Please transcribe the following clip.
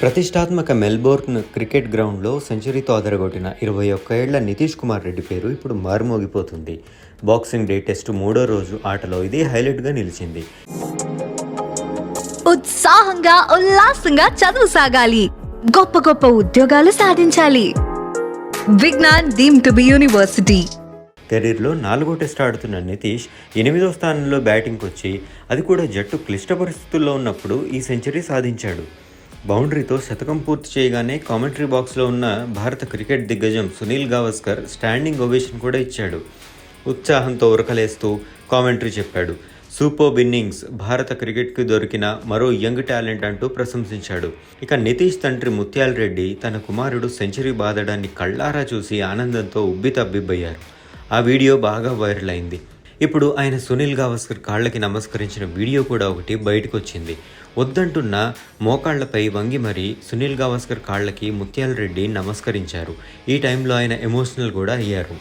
ప్రతిష్టాత్మక Melbourne cricket గ్రౌండ్లో సెంచరీతో అదరగొట్టిన 21 ఏళ్ల నితీష్ కుమార్ రెడ్డి పేరు ఇప్పుడు మారుమోగిపోతుంది. బాక్సింగ్ డే టెస్టు 3వ రోజు ఆటలో ఇదే హైలైట్గా నిలిచింది. ఉత్సాహంగా ఉల్లాసంగా చదువు సాగాలి, గొప్ప గొప్ప ఉద్యోగాలు సాధించాలి. Vignan deemed to be university. కెరీర్లో 4వ టెస్ట్ ఆడుతున్న నితీష్ 8వ స్థానంలో బ్యాటింగ్కి వచ్చి, అది కూడా జట్టు క్లిష్ట పరిస్థితుల్లో ఉన్నప్పుడు ఈ సెంచరీ సాధించాడు. బౌండరీతో శతకం పూర్తి చేయగానే కామెంటరీ బాక్స్లో ఉన్న భారత క్రికెట్ దిగ్గజం సునీల్ గవాస్కర్ స్టాండింగ్ ఓవేషన్ కూడా ఇచ్చాడు. ఉత్సాహంతో ఉరకలేస్తూ కామెంటరీ చెప్పాడు. సూపర్బ్ ఇన్నింగ్స్, భారత క్రికెట్కి దొరికిన మరో యంగ్ టాలెంట్ అంటూ ప్రశంసించాడు. ఇక నితీష్ తండ్రి ముత్యాల్ రెడ్డి తన కుమారుడు సెంచరీ బాదడాన్ని కళ్ళారా చూసి ఆనందంతో ఉబ్బితబ్బిబ్బయ్యారు. ఆ వీడియో బాగా వైరల్ అయింది. ఇప్పుడు ఆయన సునీల్ గవాస్కర్ కాళ్ళకి నమస్కరించిన వీడియో కూడా ఒకటి బయటకు వచ్చింది. వద్దంటున్న మోకాళ్లపై వంగి మరీ సునీల్ గవాస్కర్ కాళ్ళకి ముత్యాల్ రెడ్డి నమస్కరించారు. ఈ టైంలో ఆయన ఎమోషనల్ కూడా అయ్యారు.